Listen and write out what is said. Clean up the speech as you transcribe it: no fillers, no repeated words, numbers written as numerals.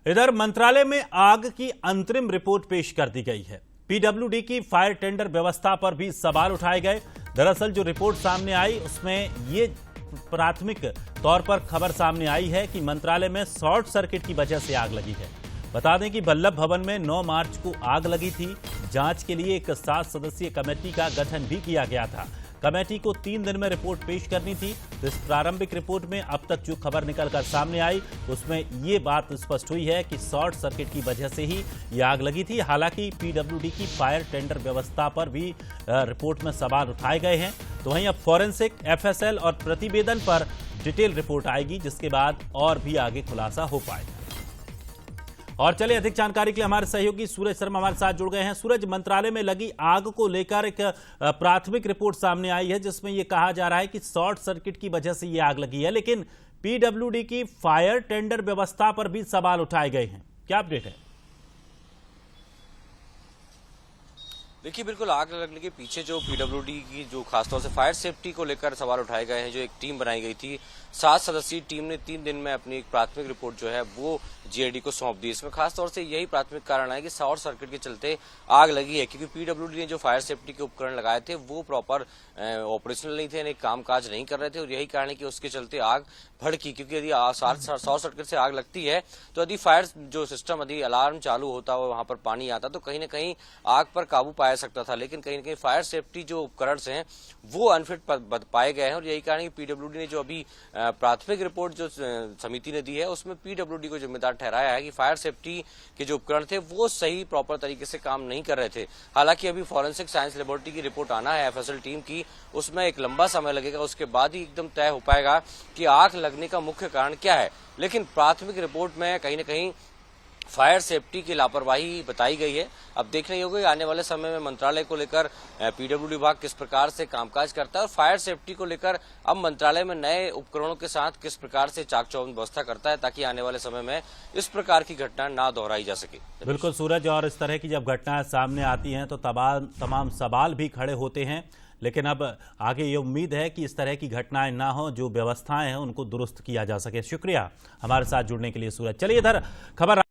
इधर मंत्रालय में आग की अंतरिम रिपोर्ट पेश कर दी गई है। पीडब्ल्यूडी की फायर टेंडर व्यवस्था पर भी सवाल उठाए गए। दरअसल जो रिपोर्ट सामने आई उसमें ये प्राथमिक तौर पर खबर सामने आई है कि मंत्रालय में शॉर्ट सर्किट की वजह से आग लगी है। बता दें कि वल्लभ भवन में 9 मार्च को आग लगी थी। जांच के लिए एक 7 सदस्यीय कमेटी का गठन भी किया गया था। कमेटी को 3 दिन में रिपोर्ट पेश करनी थी। तो इस प्रारंभिक रिपोर्ट में अब तक जो खबर निकलकर सामने आई उसमें ये बात स्पष्ट हुई है कि शॉर्ट सर्किट की वजह से ही ये आग लगी थी। हालांकि पीडब्ल्यूडी की फायर टेंडर व्यवस्था पर भी रिपोर्ट में सवाल उठाए गए हैं। तो वहीं अब फॉरेंसिक, एफएसएल और प्रतिवेदन पर डिटेल रिपोर्ट आएगी, जिसके बाद और भी आगे खुलासा हो पाएगा। और चलिए अधिक जानकारी के लिए हमारे सहयोगी सूरज शर्मा हमारे साथ जुड़ गए हैं। सूरज, मंत्रालय में लगी आग को लेकर एक प्राथमिक रिपोर्ट सामने आई है जिसमें यह कहा जा रहा है कि शॉर्ट सर्किट की वजह से यह आग लगी है, लेकिन पीडब्ल्यूडी की फायर टेंडर व्यवस्था पर भी सवाल उठाए गए हैं। क्या अपडेट है? देखिए, बिल्कुल आग लगने के पीछे जो पीडब्ल्यूडी की जो खासतौर से फायर सेफ्टी को लेकर सवाल उठाए गए हैं, जो एक टीम बनाई गई थी, 7 सदस्यीय टीम ने 3 दिन में अपनी एक प्राथमिक रिपोर्ट जो है वो जीआईडी को सौंप दी। इसमें खासतौर से यही प्राथमिक कारण है कि शॉर्ट सर्किट के चलते आग लगी है, क्योंकि पीडब्ल्यूडी ने जो फायर सेफ्टी के उपकरण लगाए थे वो प्रॉपर ऑपरेशनल नहीं थे, यानी कामकाज नहीं कर रहे थे, और यही कारण है कि उसके चलते आग भड़की। क्योंकि यदि शॉर्ट सर्किट से आग लगती है तो यदि फायर जो सिस्टम, यदि अलार्म चालू होता है, वहां पर पानी आता तो कहीं ना कहीं आग पर काबू पाया सकता था। लेकिन कहीं ना कहीं फायर सेफ्टी जो उपकरण हैं वो अनफिट पाए गए हैं, और यही कारण है कि पीडब्ल्यूडी ने जो अभी प्राथमिक रिपोर्ट जो समिति ने दी है उसमें पीडब्ल्यूडी को जिम्मेदार ठहराया है कि फायर सेफ्टी के जो उपकरण थे वो सही प्रॉपर तरीके से काम नहीं कर रहे थे। हालांकि अभी फॉरेंसिक साइंस लेबोरेटरी की रिपोर्ट आना है एफएसएल टीम की, उसमें एक लंबा समय लगेगा, उसके बाद ही एकदम तय हो पाएगा कि आग लगने का मुख्य कारण क्या है। लेकिन प्राथमिक रिपोर्ट में कहीं ना कहीं फायर सेफ्टी की लापरवाही बताई गई है। अब देखना होगा कि आने वाले समय में मंत्रालय को लेकर पीडब्ल्यूडी विभाग किस प्रकार से कामकाज करता है, और फायर सेफ्टी को लेकर अब मंत्रालय में नए उपकरणों के साथ किस प्रकार से चाक चौबंद व्यवस्था करता है, ताकि आने वाले समय में इस प्रकार की घटना ना दोहराई जा सके। बिल्कुल सूरज, और इस तरह की जब घटनाएं सामने आती हैं तो तमाम सवाल भी खड़े होते हैं, लेकिन अब आगे ये उम्मीद है कि इस तरह की घटनाएं ना हो, जो व्यवस्थाएं हैं उनको दुरुस्त किया जा सके। शुक्रिया हमारे साथ जुड़ने के लिए सूरज। चलिए इधर खबर